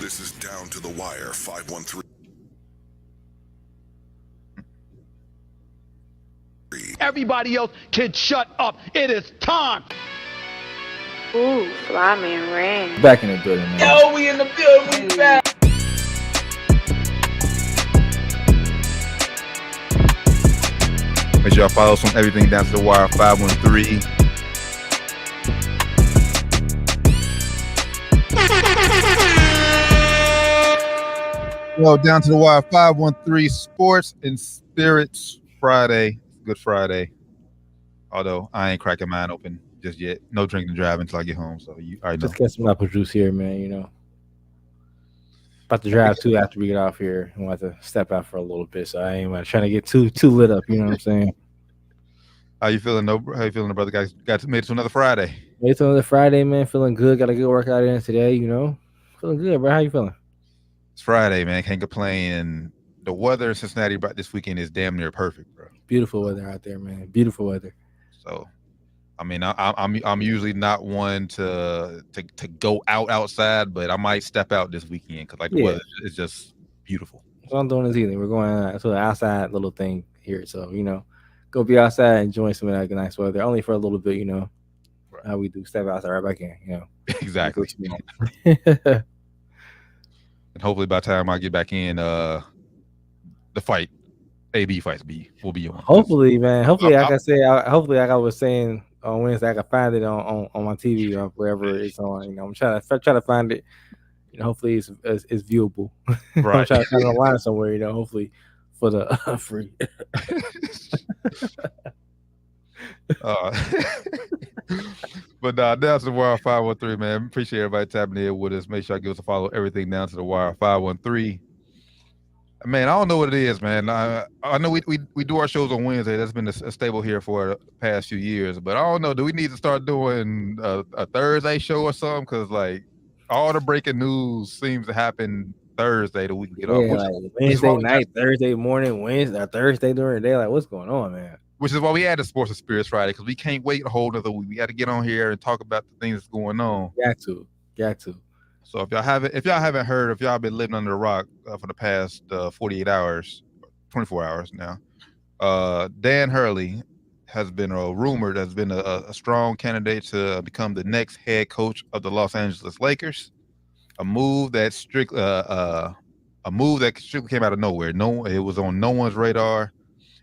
This is Down to the Wire 513. Everybody else can shut up. It is time. Ooh, fly man ring. Back in the building, man. Yo, we in the building. We back. Make sure y'all follow us on everything Down to the Wire 513. Well, Down to the Wire 513 Sports and Spirits Friday. Good Friday. Although I ain't cracking mine open just yet. No drinking and driving until I get home. So you already know. Just get some apple juice here, man. You know, about to drive too after we get off here. I'm about to step out for a little bit, so I ain't trying to get too lit up. You know what I'm saying? How you feeling, brother? Guys, made it to another Friday. Made it to another Friday, man. Feeling good. Got a good workout in today. You know, feeling good, bro. How you feeling? It's Friday, man. Can't complain. And the weather in Cincinnati this weekend is damn near perfect, bro. Beautiful weather out there, man. Beautiful weather. So, I mean, I'm usually not one to go outside, but I might step out this weekend because the weather is just beautiful. So I'm doing this evening. We're going to the outside little thing here, so go be outside enjoying some of that nice weather. Only for a little bit, right. How we do step outside right back in, Exactly. And hopefully by the time I get back in, the fight, AB fights will be on. Hopefully, man. Hopefully, like I said, hopefully, like I was saying on Wednesday, I can find it on my TV or wherever it's on. I'm trying to find it. Hopefully it's viewable. Right. I'm trying to find it online somewhere. Hopefully for the free. But Down to the Wire 513, man. Appreciate everybody tapping in with us. Make sure I give us a follow. Everything Down to the Wire 513. Man, I don't know what it is, man. I know we do our shows on Wednesday. That's been a staple here for the past few years. But I don't know. Do we need to start doing a Thursday show or something? Because all the breaking news seems to happen Thursday that we can get off. Wednesday night, Thursday morning, Wednesday, or Thursday during the day. What's going on, man? Which is why we had the Sports and Spirits Friday, because we can't wait a whole nother week. We got to get on here and talk about the things that's going on. Got to. So if y'all haven't heard, if y'all been living under a rock for the past 48 hours, 24 hours now, Dan Hurley has been rumored has been a strong candidate to become the next head coach of the Los Angeles Lakers. A move that strictly came out of nowhere. It was on no one's radar.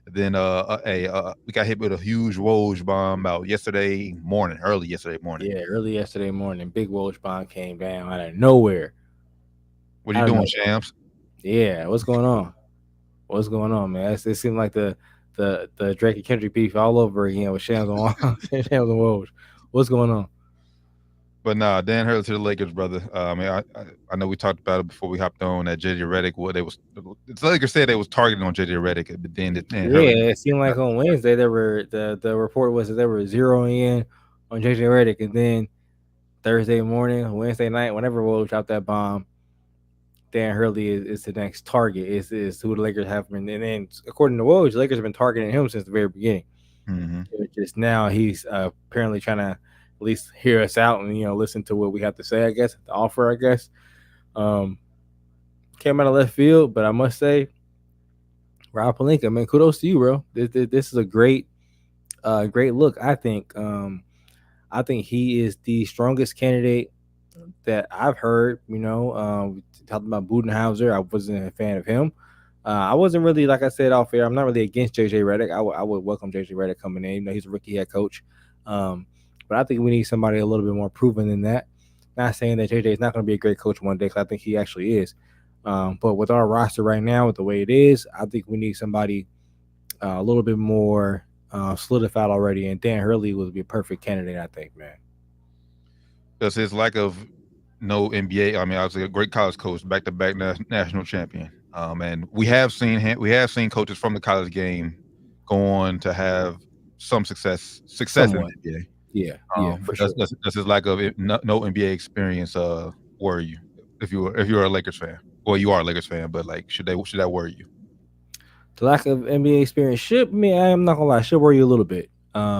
Then we got hit with a huge Woj bomb about early yesterday morning. Yeah, early yesterday morning. Big Woj bomb came down out of nowhere. What are you doing, Shams? Yeah, what's going on? Man? It seemed like the Drake and Kendrick beef all over again with Shams and Woj. What's going on? But nah, Dan Hurley to the Lakers, brother. I know we talked about it before we hopped on that JJ Redick. The Lakers said they was targeting on JJ Redick, but then it seemed like on Wednesday the report was that they were zeroing in on JJ Redick, and then Thursday morning, Wednesday night, whenever Woj dropped that bomb, Dan Hurley is the next target. Is who the Lakers have been, and then according to Woj, the Lakers have been targeting him since the very beginning. Mm-hmm. Just now he's apparently trying to at least hear us out and listen to what we have to say. I guess the offer. Came out of left field, but I must say, Rob Pelinka, man, kudos to you, bro. This is a great look. I think he is the strongest candidate that I've heard. We talked about Budenholzer. I wasn't a fan of him. I wasn't really, like I said off air, I'm not really against JJ Redick. I would welcome JJ Redick coming in. He's a rookie head coach. But I think we need somebody a little bit more proven than that. Not saying that JJ is not going to be a great coach one day, because I think he actually is. But with our roster right now, with the way it is, I think we need somebody a little bit more solidified already. And Dan Hurley would be a perfect candidate, I think, man. Does his lack of no NBA? I mean, I was a great college coach, back-to-back national champion. And we have seen coaches from the college game go on to have some success Somewhat. in the NBA. Yeah, for sure. Does his lack of no NBA experience worry you if you're a Lakers fan? Well, you are a Lakers fan, but should that worry you? The lack of NBA experience I'm not gonna lie, should worry you a little bit.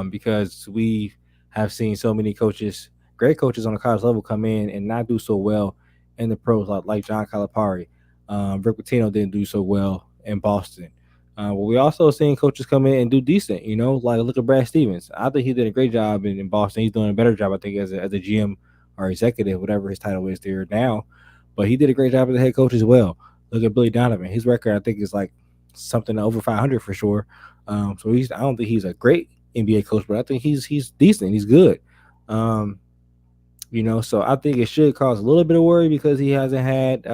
Because we have seen so many great coaches on the college level come in and not do so well in the pros, like John Calipari. Rick Pitino didn't do so well in Boston. But we also seen coaches come in and do decent. Like look at Brad Stevens. I think he did a great job in Boston. He's doing a better job, I think, as a GM or executive, whatever his title is there now. But he did a great job as a head coach as well. Look at Billy Donovan. His record, I think, is like something over 500 for sure. So I don't think he's a great NBA coach, but I think he's decent. He's good. So I think it should cause a little bit of worry because he hasn't had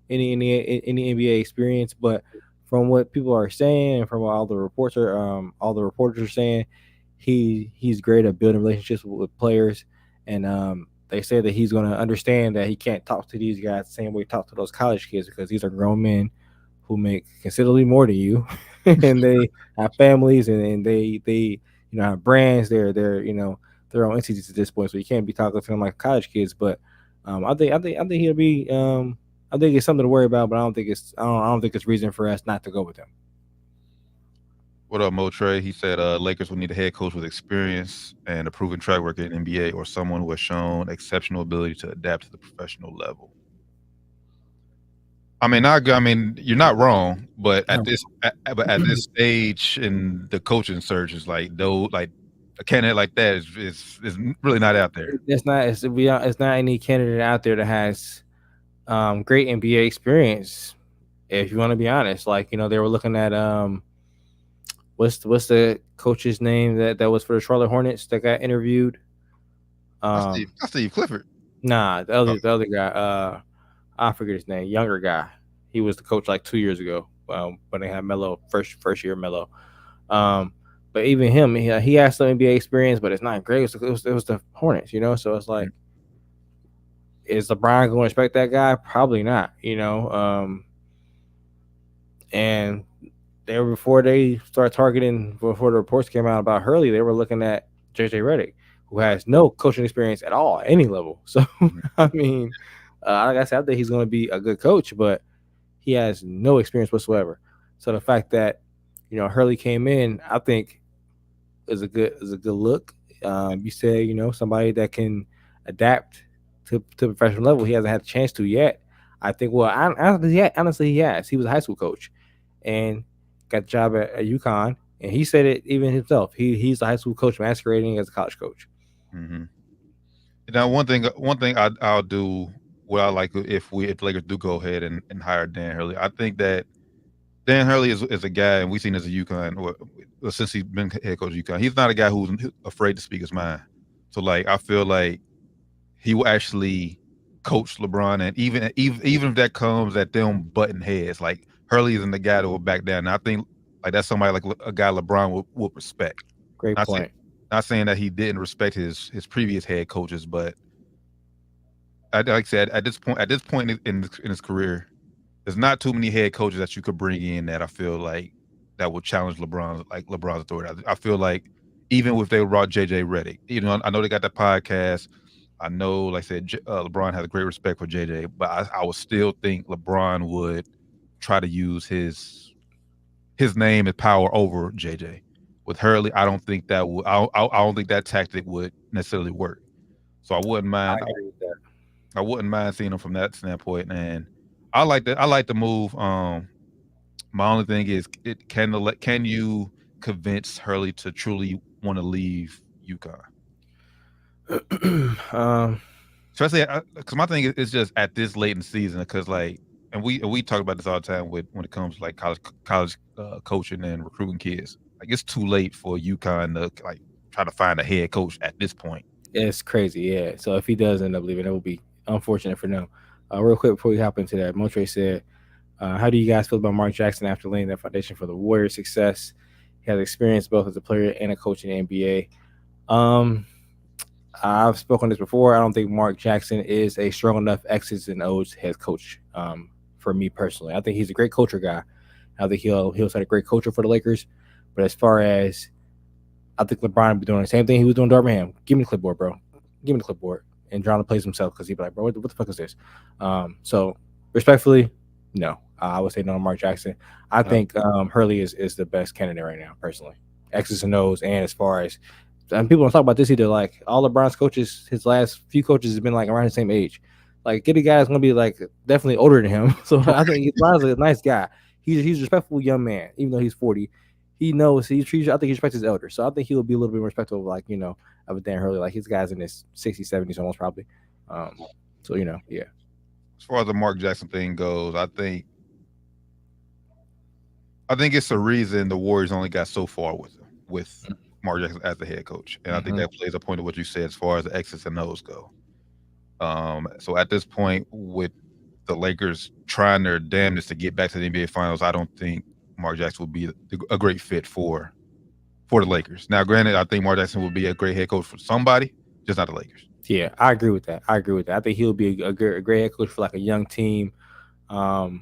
any NBA experience. But from what people are saying and from what all the reporters are saying, he's great at building relationships with players, and they say that he's going to understand that he can't talk to these guys the same way he talks to those college kids because these are grown men who make considerably more than you, and they have families and they have brands. They're their own entities at this point, so you can't be talking to them like college kids. But I think he'll be. I think it's something to worry about, but I don't think it's reason for us not to go with him. What up, Mo Trey? He said Lakers will need a head coach with experience and a proven track record in NBA, or someone who has shown exceptional ability to adapt to the professional level. I mean, you're not wrong, but at this stage in the coaching search, is like a candidate like that is really not out there. It's not any candidate out there that has great NBA experience. If you want to be honest, they were looking at what's the coach's name that was for the Charlotte Hornets that got interviewed? Steve Clifford. Nah, the other guy. I forget his name. Younger guy. He was the coach like 2 years ago. When they had Melo first year Melo. But even him, he has some NBA experience, but it's not great. It was the Hornets, So it's like, is LeBron going to respect that guy? Probably not, And before they started targeting, before the reports came out about Hurley, they were looking at JJ Redick, who has no coaching experience at all, any level. So, I mean, like I said, I think he's going to be a good coach, but he has no experience whatsoever. So the fact that, Hurley came in, I think is a good look. You say, somebody that can adapt to professional level. He hasn't had a chance to yet. I think, honestly, he has. He was a high school coach and got the job at UConn, and he said it even himself. He's a high school coach masquerading as a college coach. Mm-hmm. Now, one thing I'll do, what I like if the Lakers do go ahead and hire Dan Hurley, I think that Dan Hurley is a guy, and we've seen as a UConn, or since he's been head coach of UConn, he's not a guy who's afraid to speak his mind. So, I feel like he will actually coach LeBron, and even if that comes at them button heads, like Hurley isn't the guy that will back down. And I think that's somebody like a guy LeBron would respect. Great point. Not saying that he didn't respect his previous head coaches, but like I said, at this point in his career, there's not too many head coaches that you could bring in that I feel like that would challenge LeBron's authority. I feel like even if they brought JJ Redick, I know they got that podcast. I know, like I said, LeBron has a great respect for JJ, but I would still think LeBron would try to use his name and power over JJ. With Hurley, I don't think that would. I don't think that tactic would necessarily work. So I wouldn't mind. I agree with that. I wouldn't mind seeing him from that standpoint, and I like the move. My only thing is, can you convince Hurley to truly want to leave UConn? Especially because my thing is just at this late in the season, because and we talk about this all the time when it comes to college coaching and recruiting kids. It's too late for UConn to try to find a head coach at this point. It's crazy, yeah. So if he does end up leaving, it will be unfortunate for them. Real quick before we hop into that, Montre said, how do you guys feel about Mark Jackson after laying that foundation for the Warriors' success? He has experience both as a player and a coach in the NBA. I've spoken this before. I don't think Mark Jackson is a strong enough X's and O's head coach for me personally. I think he's a great coacher guy. I think he'll set a great coacher for the Lakers. But as far as, I think LeBron will be doing the same thing he was doing Darvingham. Give me the clipboard, bro. Give me the clipboard. And John plays himself because he'd be like, bro, what the fuck is this? So respectfully, no. I would say no to Mark Jackson. I think Hurley is the best candidate right now, personally. X's and O's, and as far as, and people don't talk about this either, all LeBron's coaches, his last few coaches have been around the same age. Like, get a guy that's gonna be like definitely older than him. So I think Ron's a nice guy. He's a respectful young man, even though he's 40. He knows I think he respects his elders. So I think he'll be a little bit more respectful of, like, of a Dan Hurley. Like, his guys in his 60s, 70s almost probably. So yeah. As far as the Mark Jackson thing goes, I think it's the reason the Warriors only got so far with Mark Jackson as the head coach, and I think that plays a point of what you said as far as the X's and O's go. So at this point, with the Lakers trying their damnedest to get back to the NBA Finals, I don't think Mark Jackson would be a great fit for the Lakers. Now, granted, I think Mark Jackson would be a great head coach for somebody, just not the Lakers. Yeah, I agree with that. I think he'll be a great head coach for like a young team, who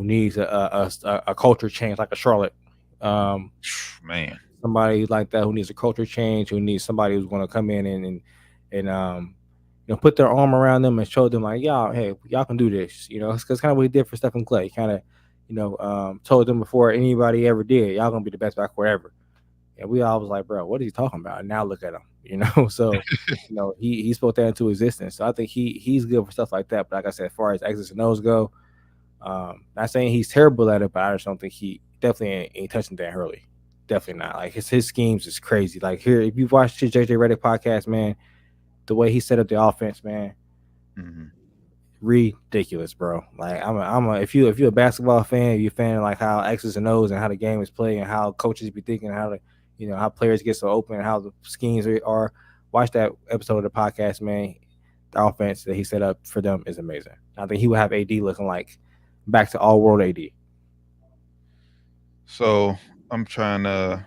needs a culture change, like a Charlotte. Man, somebody like that who needs a culture change, who needs somebody who's going to come in and put their arm around them and show them, like, y'all can do this. It's kind of what he did for Stephen Clay. Kind of, told them before anybody ever did, y'all gonna be the best backcourt ever. And we all was like, bro, what is he talking about? And now look at him, So, he spoke that into existence. So I think he's good for stuff like that. But like I said, as far as X's and O's go, not saying he's terrible at it, but I just don't think he definitely ain't touching Dan Hurley. Definitely not. Like, his schemes is crazy. Like, here, if you've watched his JJ Redick podcast, man, the way he set up the offense, man, ridiculous, bro. Like, if you're a basketball fan, you're a fan of like how X's and O's and how the game is played and how coaches be thinking, how how players get so open and how the schemes are. Watch that episode of the podcast, man. The offense that he set up for them is amazing. I think he would have AD looking like back to all world AD. So I'm trying to.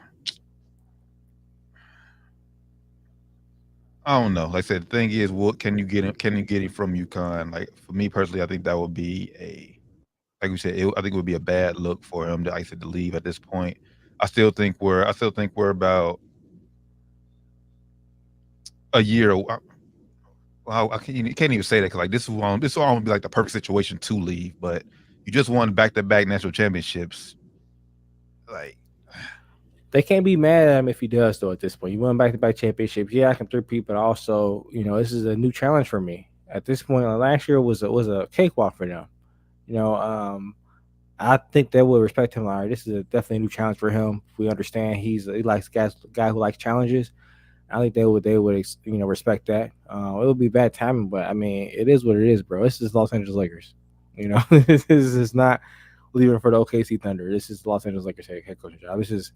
I don't know. Like I said, the thing is, what can you get him? Can you get him from UConn? Like, for me personally, I think that would be like we said, I think it would be a bad look for him to leave at this point. I still think we're about a year. Well, you can't even say that, because like this will almost be like the perfect situation to leave. But you just won back-to-back national championships. Like, they can't be mad at him if he does, though. At this point, you won back-to-back championships. Yeah, I can three-peat, but also, this is a new challenge for me. At this point, last year was a cakewalk for them. I think they will respect him. Like, this is definitely a new challenge for him. We understand he likes guy who likes challenges. I think they would respect that. It would be bad timing, but I mean, it is what it is, bro. This is Los Angeles Lakers. This is not leaving for the OKC Thunder. This is the Los Angeles Lakers head coaching job. This is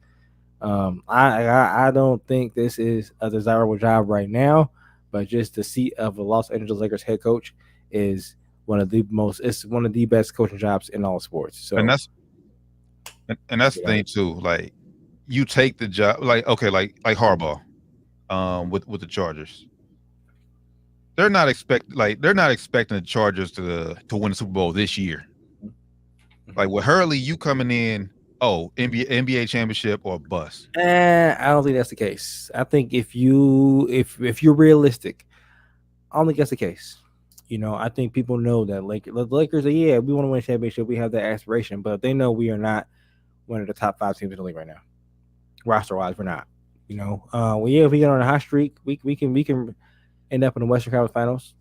I don't think this is a desirable job right now, but just the seat of a Los Angeles Lakers head coach is one of the best coaching jobs in all sports. So, and that's the thing too. Like, you take the job, like Harbaugh, with the Chargers. They're not expecting the Chargers to win the Super Bowl this year. Like, with Hurley, you coming in, NBA championship or bust. I don't think that's the case. I think if you're realistic, I don't think that's the case. I think people know that the Lakers are, we want to win a championship. We have that aspiration, but they know we are not one of the top 5 teams in the league right now. Roster-wise, we're not. If we get on a hot streak, we can end up in the Western Conference Finals.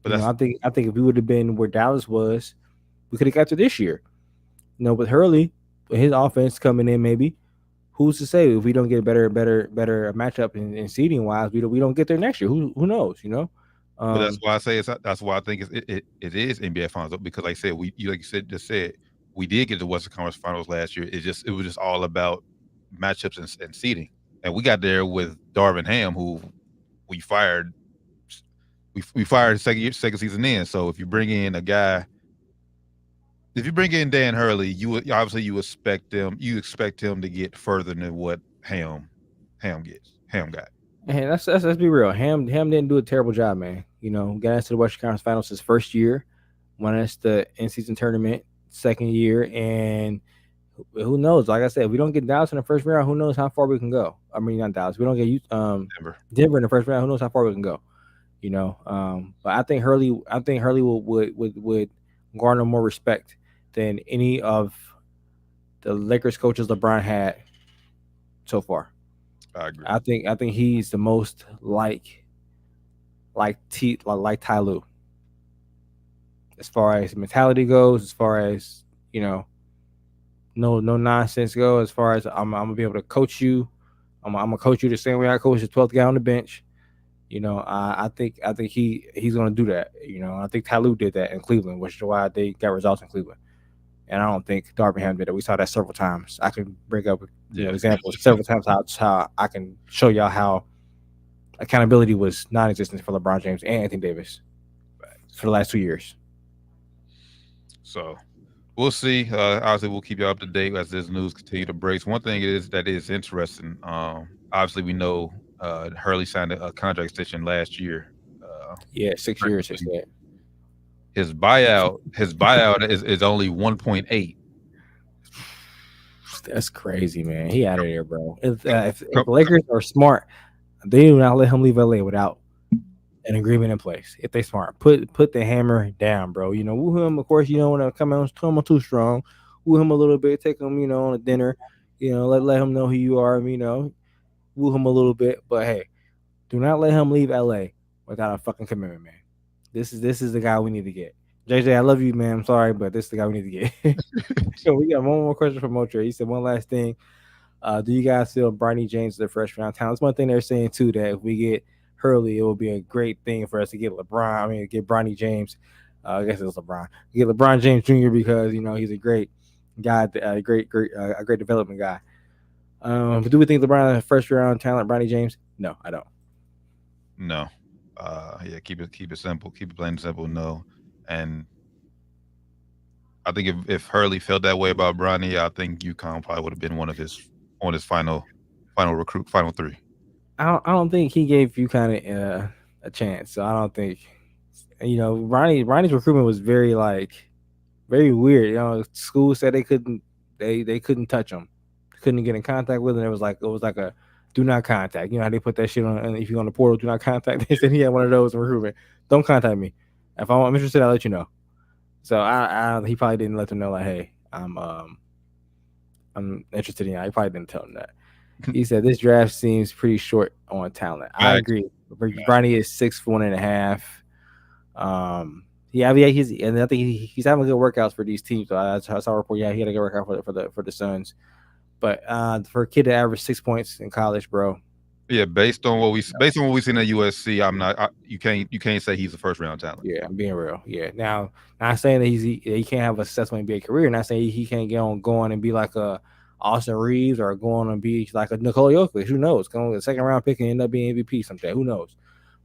But I think if we would have been where Dallas was, we could have got to this year. With Hurley, with his offense coming in, maybe who's to say if we don't get a better matchup in seeding wise, we don't get there next year. Who knows? But that's why I say that's why I think it is NBA Finals, because like I said, we did get the Western Conference Finals last year. It was just all about matchups and seeding, and we got there with Darvin Ham, who we fired. We fired second season in. So if you bring in a guy. If you bring in Dan Hurley, you expect him to get further than what Ham got. And let's be real. Ham didn't do a terrible job, man. Got us to the Western Conference Finals his first year, won us the in-season tournament second year, and who knows? Like I said, if we don't get Dallas in the first round, who knows how far we can go? I mean, not Dallas. We don't get Denver in the first round. Who knows how far we can go? But I think Hurley would garner more respect than any of the Lakers coaches LeBron had so far. I agree. I think he's the most like like Ty Lue. As far as mentality goes, as far as no nonsense goes, as far as I'm gonna be able to coach you, I'm gonna coach you the same way I coach the 12th guy on the bench. I think he's gonna do that. I think Ty Lue did that in Cleveland, which is why they got results in Cleveland. And I don't think Darvingham did it. We saw that several times. I can bring up examples several times how I can show y'all how accountability was non-existent for LeBron James and Anthony Davis for the last 2 years. So we'll see. Obviously, we'll keep you up to date as this news continue to break. One thing that is interesting. Obviously, we know Hurley signed a contract extension last year. 6 years. He said. His buyout is only 1.8. That's crazy, man. He out of there, bro. If the Lakers are smart, they do not let him leave LA without an agreement in place. If they smart, put the hammer down, bro. Woo him. Of course, you don't want to come on too strong. Woo him a little bit. Take him, on a dinner. Let him know who you are. Woo him a little bit. But hey, do not let him leave LA without a fucking commitment, man. This is the guy we need to get. JJ, I love you, man. I'm sorry, but this is the guy we need to get. So we got one more question from Motre. He said one last thing. Do you guys feel Bronny James is the first round talent? That's one thing they're saying too, that if we get Hurley, it will be a great thing for us to get LeBron. I mean, get Bronny James. I guess it's LeBron. Get LeBron James Jr. because he's a great guy, a great development guy. But do we think LeBron is first round talent? Bronny James? No, I don't. No. Keep it simple. Keep it plain and simple. No. And I think if Hurley felt that way about Bronny, I think UConn probably would have been one of his final recruit, final three. I don't think he gave UConn a chance. So I don't think Ronnie's recruitment was very weird. School said they couldn't touch him, couldn't get in contact with him. It was like a do not contact. How they put that shit on, and if you're on the portal, do not contact. They said he had one of those in recruitment. Don't contact me. If I'm interested, I'll let you know. So he probably didn't let them know hey, I'm interested in you. He probably didn't tell them that. He said this draft seems pretty short on talent. I agree. Bronny is 6'1.5". I think he's having good workouts for these teams. So I saw a report. Yeah, he had a good workout for the Suns. But for a kid to average 6 points in college, bro. Yeah, based on what we seen at USC, you can't say he's a first round talent. Yeah, I'm being real. Yeah. Now, not saying that he can't have a successful NBA career. Not saying he can't go on and be like a Austin Reeves or go on and be like a Nikola Jokic. Who knows? Going with a second round pick and end up being MVP someday. Who knows?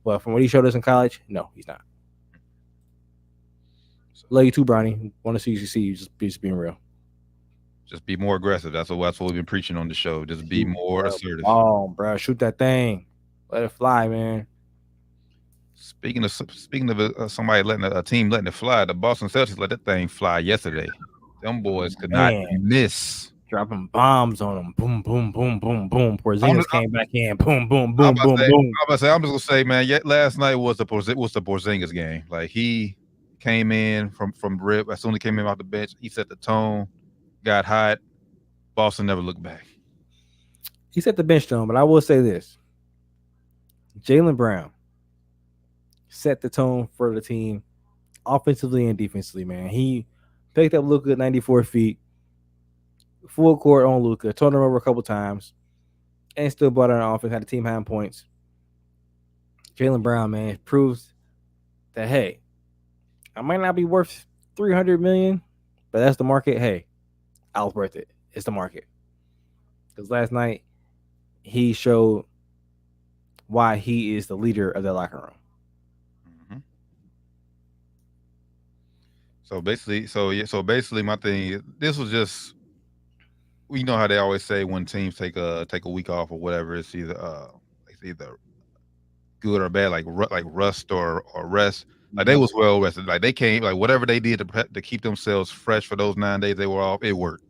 But from what he showed us in college, no, he's not. Love you too, Bronny. Want to see you succeed. Just being real. Just be more aggressive. That's what we've been preaching on the show. Just be more assertive. Oh, bro, shoot that thing. Let it fly, man. Speaking of somebody letting a team letting it fly, the Boston Celtics let that thing fly yesterday. Them boys could not miss. Dropping bombs on them. Boom, boom, boom, boom, boom. Porzingis came back in. Boom, boom, boom, boom, boom. I'm just gonna say, man. Last night was the Porzingis game. Like he came in from rip. As soon as he came in off the bench, he set the tone. Got hot. Boston never looked back. He set the bench tone, but I will say this. Jaylen Brown set the tone for the team offensively and defensively, man. He picked up Luka at 94 feet, full court on Luka, turned him over a couple times, and still brought on offense, had the team high in points. Jaylen Brown, man, proves that, hey, I might not be worth $300 million, but that's the market. Hey, I was worth it. It's the market. Because last night, he showed why he is the leader of that locker room. Mm-hmm. So basically, my thing. This was just, you know how they always say when teams take a week off or whatever, it's either good or bad, like rust or rest. Like they was well rested. Like they came, like whatever they did to keep themselves fresh for those 9 days they were off, it worked.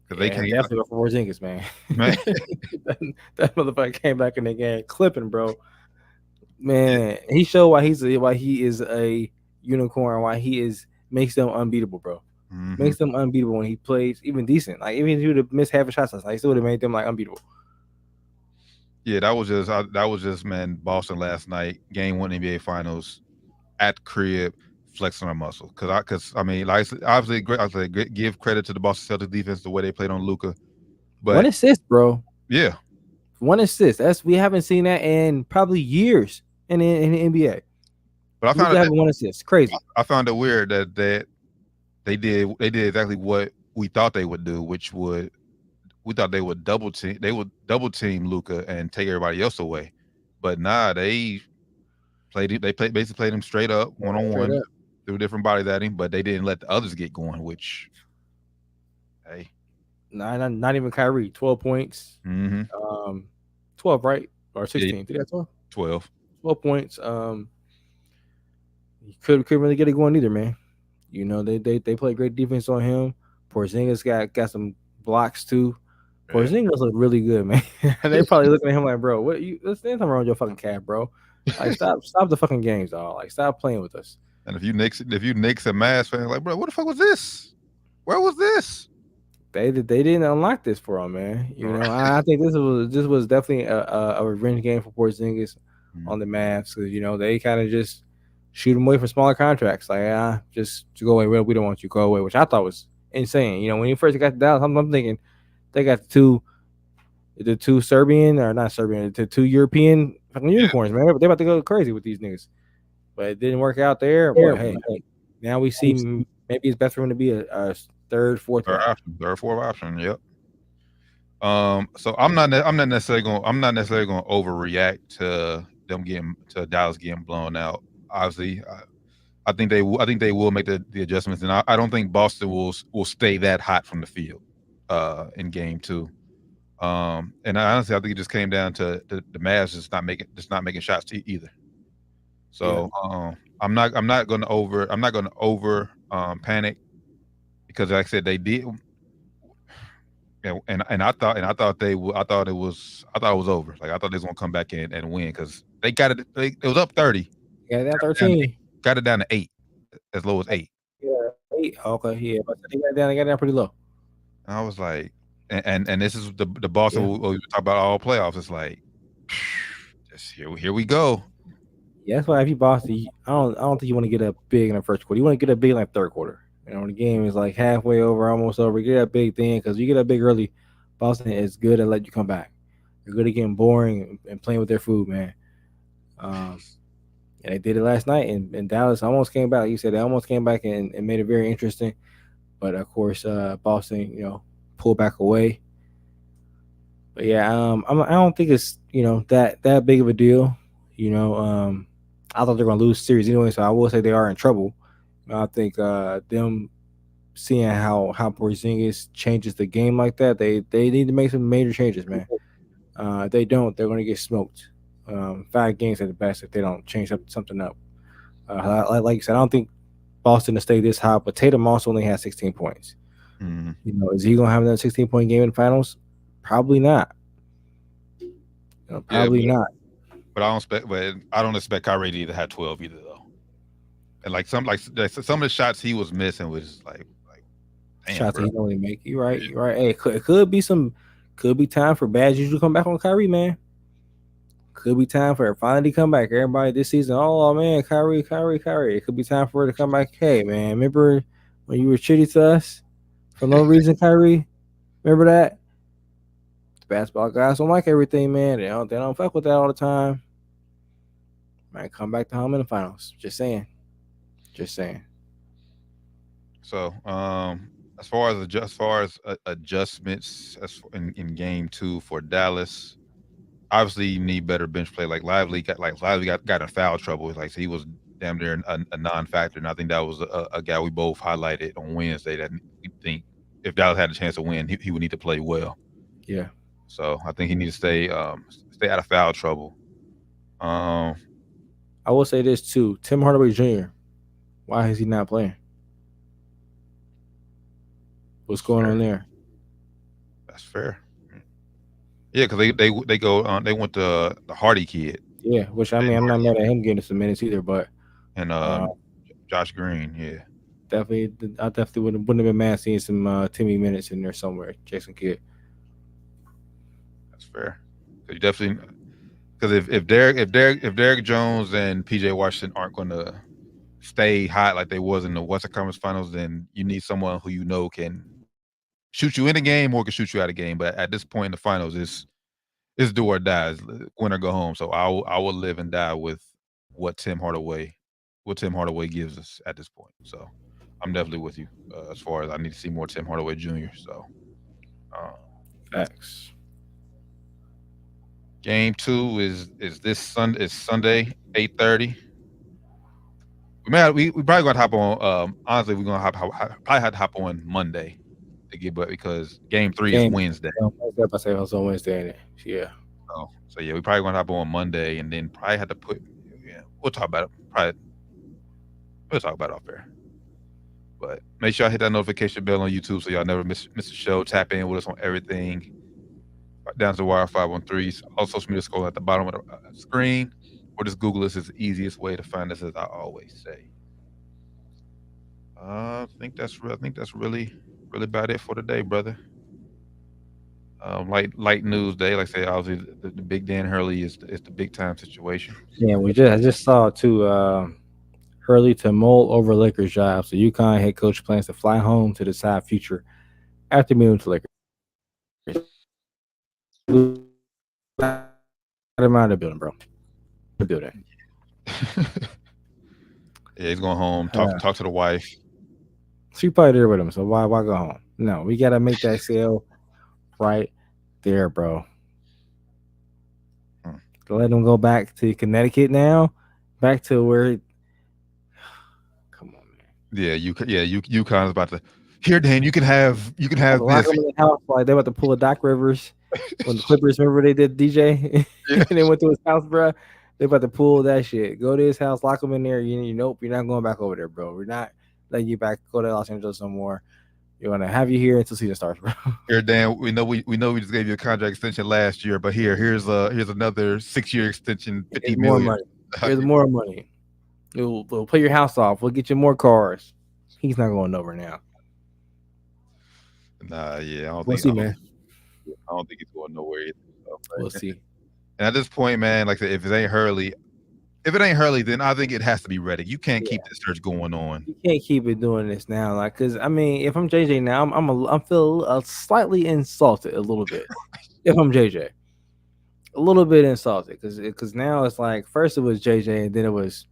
Because they came definitely for Porzingis, man. that motherfucker came back in the game clipping, bro. Man, he showed why he is a unicorn, why he makes them unbeatable, bro. Mm-hmm. Makes them unbeatable when he plays even decent. Like even if he would have missed half a shot, like he still would have made them like unbeatable. Yeah, that was just man. Boston last night, game 1 NBA Finals at the crib, flexing our muscle. Because I mean, like obviously, great. I say give credit to the Boston Celtics defense the way they played on Luka, One but assist, bro. yeah, One assist. We haven't seen that in probably years in the NBA. but Luka having one assist, crazy. I found it weird that they did exactly what we thought they would do, we thought they would double team Luka and take everybody else away, but nah, basically played him straight up one on Straight one up. threw different bodies at him, but they didn't let the others get going. Which, hey, Not even Kyrie. 12 points. 12 right or 16? Did that 12? 12. 12 points. You couldn't really get it going either, man. You know they play great defense on him. Porzingis got some blocks too. Porzingis look really good, man. They probably looking at him like, bro, what you? There's something wrong with your fucking cat, bro. Like, stop the fucking games, dog. Like, stop playing with us. And if you Knicks a Mavs fan, like, bro, what the fuck was this? Where was this? They didn't unlock this for him, man. You know, I think this was definitely a revenge game for Porzingis on the Mavs, because you know they kind of just shoot him away for smaller contracts. Like, just to go away. We don't want you to go away, which I thought was insane. You know, when he first got to Dallas, I'm thinking they got the two Serbian or not Serbian, the two European fucking unicorns, man. They about to go crazy with these niggas, but it didn't work out there. But hey, now we see maybe it's best for him to be a third, fourth option. Yep. So I'm not necessarily going to overreact to them Dallas getting blown out. Obviously, I think they will make the adjustments, and I don't think Boston will stay that hot from the field in game 2. And honestly, I think it just came down to the Mavs just not making shots either. So I'm not going to over panic, because like I said, they did. And I thought it was over. Like, I thought they was gonna come back in and win, because they got it. It was up 30. Yeah, that 13. Got it down to 8, as low as 8. Yeah, 8. Okay, yeah, but they got it down pretty low. And I was like, and this is the Boston we talk about all playoffs. It's like, just here we go. Yeah, that's why if you Boston, I don't think you want to get up big in the first quarter. You want to get up big in like third quarter. You know, when the game is like halfway over, almost over, get that big thing, because you get up big early, Boston is good at letting you come back. They're good at getting boring and playing with their food, man. And they did it last night, and Dallas almost came back. Like you said, they almost came back and made it very interesting. But of course, Boston, you know, pulled back away. But yeah, I don't think it's, you know, that big of a deal. You know, I thought they're going to lose the series anyway, so I will say they are in trouble. I think them seeing how Porzingis changes the game like that, they need to make some major changes, man. If they don't, they're going to get smoked. 5 games at the best if they don't change something up. Like you said, I don't think Boston to stay this hot, but Tatum also only has 16 points. Mm-hmm. You know, is he going to have another 16-point game in the finals? Probably not. You know, probably not. But I don't expect Kyrie to either have 12 either, though. And like some of the shots he was missing was like damn, shots bro. he only make. You're right. Hey, it could be time for bad juju to come back on Kyrie, man. Could be time for it finally to come back. Everybody this season, oh man, Kyrie. It could be time for her to come back. Hey man, remember when you were shitty to us for no reason, Kyrie? Remember that? The basketball guys don't like everything, man. They don't fuck with that all the time. Might come back to home in the finals. Just saying. So, as far as adjustments in game 2 for Dallas, obviously you need better bench play. Like Lively got in foul trouble. Like, so he was damn near a non-factor, and I think that was a guy we both highlighted on Wednesday that we think if Dallas had a chance to win, he would need to play well. Yeah. So I think he needs to stay out of foul trouble. I will say this too: Tim Hardaway Jr. Why is he not playing? What's going on there? That's fair. Yeah, because they went to the Hardy kid. Yeah, which I mean, I'm not mad at him getting some minutes either, but and Josh Green, yeah, I definitely wouldn't have been mad seeing some Timmy minutes in there somewhere. Jason Kidd. That's fair. You definitely, because if Derek Jones and PJ Washington aren't going to stay hot like they was in the Western Conference Finals, then you need someone who you know can shoot you in a game or can shoot you out of game. But at this point in the finals, it's do or die, it's win or go home. So I will live and die with what Tim Hardaway gives us at this point. So I'm definitely with you as far as I need to see more Tim Hardaway Jr. So Facts. Game 2 is Sunday 8:30. We probably gonna hop on. Honestly, we're gonna probably have to hop on Monday to get, but because Game 3 is Wednesday. I say it's on Wednesday, ain't it? Yeah. So yeah, we probably gonna hop on Monday, and then probably have to put. Yeah, we'll talk about it. We'll talk about it off there. But make sure y'all hit that notification bell on YouTube so y'all never miss the show. Tap in with us on everything. Down to the Wire 513. All social media scroll at the bottom of the screen, or just Google us. Is the easiest way to find us, as I always say. I think that's really about it for today, brother. Light news day. Like I say, obviously the big Dan Hurley is the big time situation. Yeah, I just saw too. Hurley to mull over Lakers job. So UConn head coach plans to fly home to decide future after meeting with the Lakers. Get him out of the building, bro. The building. Yeah, he's going home. Talk to the wife. She probably there with him. So why go home? No, we gotta make that sale right there, bro. Let him go back to Connecticut now. Back to where. Come on, man. Yeah, UConn is about to. Here, Dan, you can have Lock this. him in the house like they about to pull a Doc Rivers when the Clippers. Remember they did DJ Yeah. and they went to his house, bro. They about to pull that shit. Go to his house, lock him in there. Nope, you're not going back over there, bro. We're not letting you back. Go to Los Angeles no more. You're gonna have you here until season starts, bro. Here, Dan, we know we just gave you a contract extension last year, but here's another 6-year extension, $50 million. More money. Here's more money. We'll pay your house off. We'll get you more cars. He's not going nowhere now. Nah, yeah, I don't We'll think. see, man. I don't think he's going nowhere either. So, We'll see. And at this point, man, like I said, if it ain't Hurley, then I think it has to be Reddick. You can't keep this search going on. You can't keep it doing this now, like, because I mean, if I'm JJ now, I'm feel slightly insulted a little bit. If I'm JJ, a little bit insulted because now it's like first it was JJ and then it was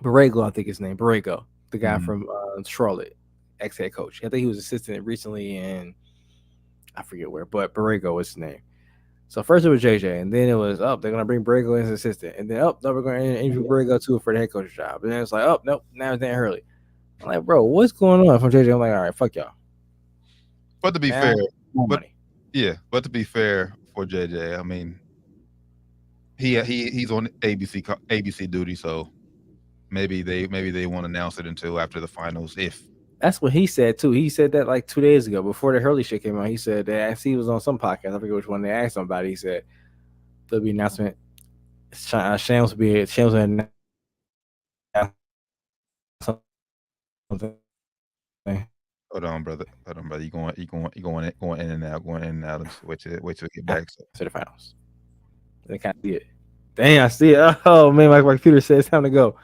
Borrego, I think his name Borrego, the guy from Charlotte, ex-head coach. I think he was assistant recently in I forget where, but Borrego was his name. So first it was JJ, and then it was they're gonna bring Borrego as assistant, and then no, we're gonna interview Borrego too for the head coach job, and then it's like nope, now it's Dan Hurley. I'm like, bro, what's going on from JJ? I'm like, all right, fuck y'all. But to be Now, fair, money. but to be fair for JJ, I mean, he's on ABC duty, so maybe they won't announce it until after the finals. If That's what he said too. He said that like 2 days ago before the Hurley shit came out. He said that as he was on some podcast, I forget which one they asked him about it. He said there'll be an announcement. Shams will be something. Hold on, brother. You going in and out, going in and out. Wait till we get back to the finals. They can't see it. Dang, I see it. Oh man, my computer says it's time to go.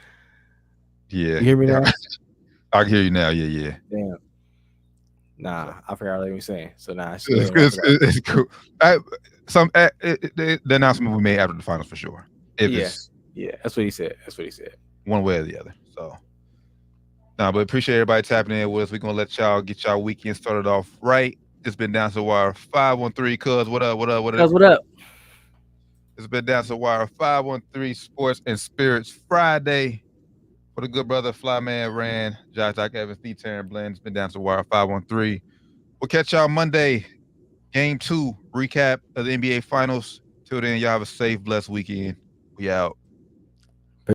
Yeah. You hear me now? I can hear you now. Yeah. Damn. Nah, I forgot what you were saying. So nah, it's cool. The announcement we made after the finals for sure. Yeah, that's what he said. One way or the other. So, but appreciate everybody tapping in with us. We're gonna let y'all get y'all weekend started off right. It's been Down to the Wire 513. Cuz what up? What up? It's been Down to the Wire 513 Sports and Spirits Friday. For the good brother, Flyman Ran, Josh Doc Evans, D. Taryn Blend. It's been Down to the Wire 513. We'll catch y'all Monday. Game 2 recap of the NBA Finals. Till then, y'all have a safe, blessed weekend. We out.